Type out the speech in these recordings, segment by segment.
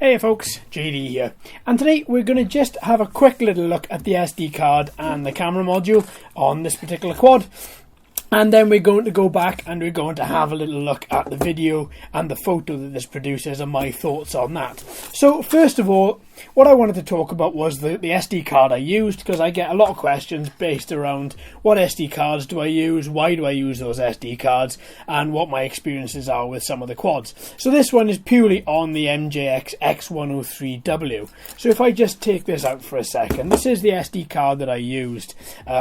Hey folks, JD here, and today we're going to just have a quick little look at the SD card and the camera module on this particular quad, and then we're going to go back and we're going to have a little look at the video and the photo that this produces and my thoughts on that. So first of all, what I wanted to talk about was the SD card I used, because I get a lot of questions based around what SD cards do I use, why do I use those SD cards, and what my experiences are with some of the quads. So this one is purely on the MJX X103W. So if I just take this out for a second, this is the SD card that I used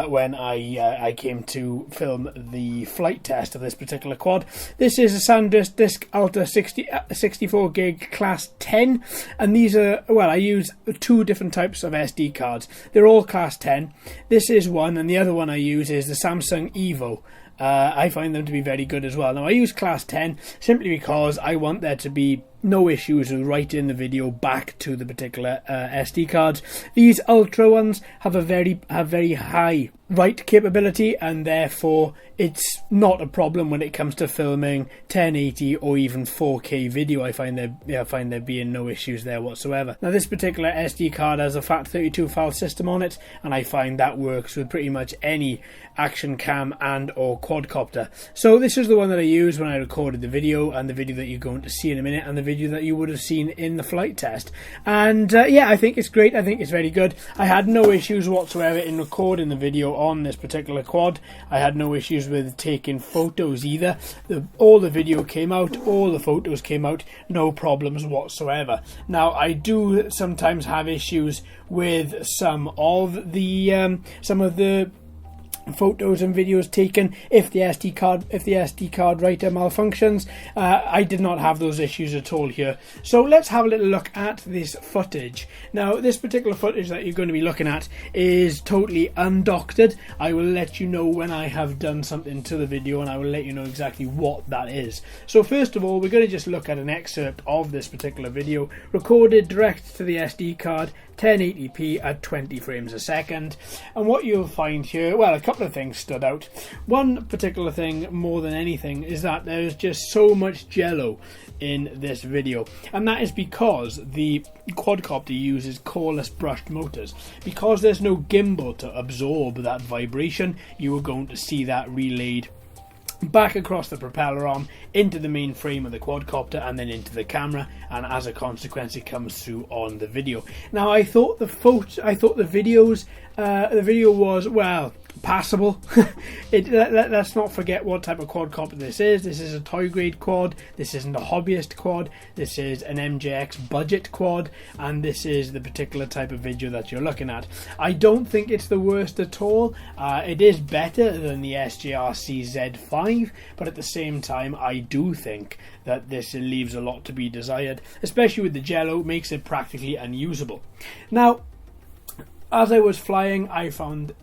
when I came to film the flight test of this particular quad. This is a SanDisk Ultra 64 gig class 10, and these are, well, I use two different types of SD cards. They're all class 10. This is one, and the other one I use is the Samsung Evo. I find them to be very good as well. Now I use class 10 simply because I want there to be no issues with writing the video back to the particular SD cards. These Ultra ones have very high write capability, and therefore it's not a problem when it comes to filming 1080 or even 4K video. I find there being no issues there whatsoever. Now this particular SD card has a FAT32 file system on it, and I find that works with pretty much any action cam and or quadcopter. So this is the one that I used when I recorded the video, and the video that you're going to see in a minute, and the video that you would have seen in the flight test. And yeah, I think it's great. I think it's very good. I had no issues whatsoever in recording the video on this particular quad. I had no issues with taking photos either. All the video came out, all the photos came out, no problems whatsoever. Now I do sometimes have issues with some of the photos and videos taken if the SD card writer malfunctions. I did not have those issues at all here. So let's have a little look at this footage. Now this particular footage that you're going to be looking at is totally undoctored. I will let you know when I have done something to the video, and I will let you know exactly what that is. So first of all, we're going to just look at an excerpt of this particular video recorded direct to the SD card, 1080p at 20 frames a second. And what you'll find here, well, a couple of things stood out. One particular thing more than anything is that there's just so much jello in this video, and that is because the quadcopter uses coreless brushed motors. Because there's no gimbal to absorb that vibration, you are going to see that relayed back across the propeller arm into the main frame of the quadcopter and then into the camera, and as a consequence it comes through on the video. Now I thought the video was, well, passable. Let's not forget what type of quadcopter this is. This is a toy grade quad. This isn't a hobbyist quad. This is an MJX budget quad, and this is the particular type of video that you're looking at. I don't think it's the worst at all. It is better than the SJRC Z5, but at the same time I do think that this leaves a lot to be desired, especially with the jello. Makes it practically unusable. Now as I was flying, I found,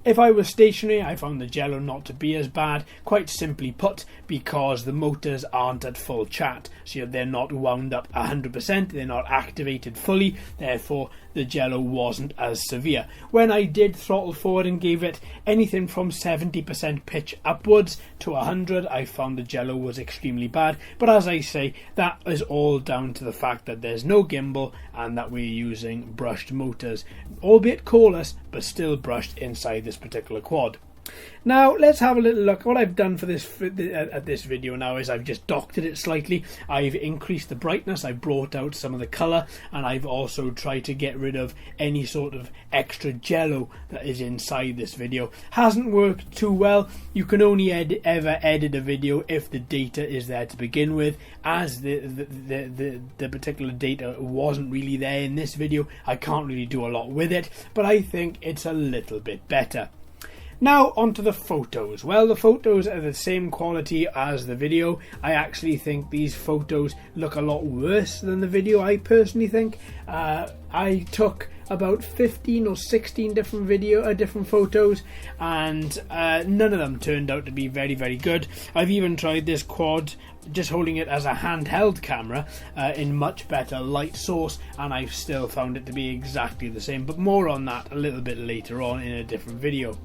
if I was stationary, I found the jello not to be as bad, quite simply put, because the motors aren't at full chat. So they're not wound up 100%, they're not activated fully, therefore the jello wasn't as severe. When I did throttle forward and gave it anything from 70% pitch upwards to 100, I found the jello was extremely bad. But as I say, that is all down to the fact that there's no gimbal and that we're using brushed motors, albeit coreless, but still brushed inside this particular quad. Now let's have a little look. What I've done for this video now is I've just doctored it slightly. I've increased the brightness, I've brought out some of the colour, and I've also tried to get rid of any sort of extra jello that is inside this video. Hasn't worked too well. You can only ever edit a video if the data is there to begin with. As the particular data wasn't really there in this video, I can't really do a lot with it, but I think it's a little bit better. Now onto the photos. Well, the photos are the same quality as the video. I actually think these photos look a lot worse than the video, I personally think. I took about 15 or 16 different photos, and none of them turned out to be very good. I've even tried this quad just holding it as a handheld camera in much better light source, and I've still found it to be exactly the same, but more on that a little bit later on in a different video.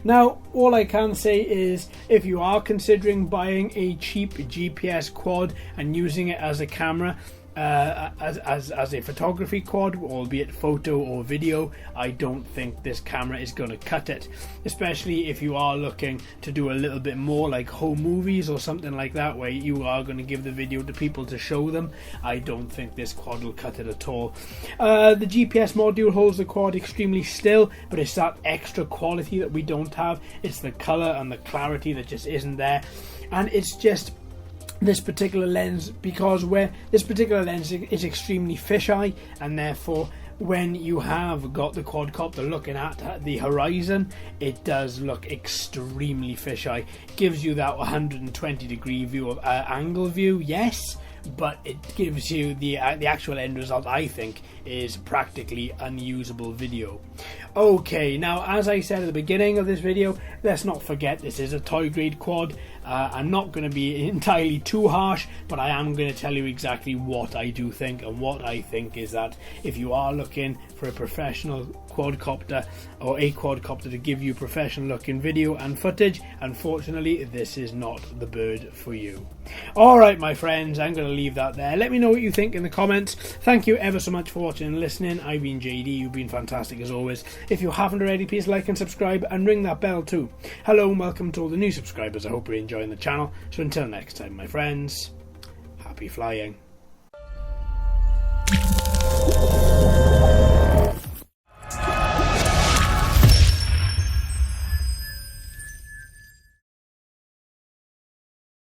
Now all I can say is, if you are considering buying a cheap GPS quad and using it as a camera, as a photography quad, albeit photo or video, I don't think this camera is going to cut it, especially if you are looking to do a little bit more like home movies or something like that, where you are going to give the video to people to show them. I don't think this quad will cut it at all. The GPS module holds the quad extremely still, but it's that extra quality that we don't have. It's the colour and the clarity that just isn't there, and it's just this particular lens, because where this particular lens is extremely fisheye, and therefore when you have got the quadcopter looking at the horizon, it does look extremely fisheye. Gives you that 120 degree view of angle view, yes, but it gives you the actual end result, I think, is practically unusable video. Okay, now as I said at the beginning of this video, let's not forget this is a toy grade quad. I'm not going to be entirely too harsh, but I am going to tell you exactly what I do think, and what I think is that if you are looking for a professional quadcopter, or a quadcopter to give you professional looking video and footage, unfortunately this is not the bird for you. Alright my friends, I'm going to leave that there. Let me know what you think in the comments. Thank you ever so much for watching and listening. I've been JD, you've been fantastic as always. If you haven't already, please like and subscribe and ring that bell too. Hello and welcome to all the new subscribers. I hope you're enjoying the channel. So until next time my friends, happy flying.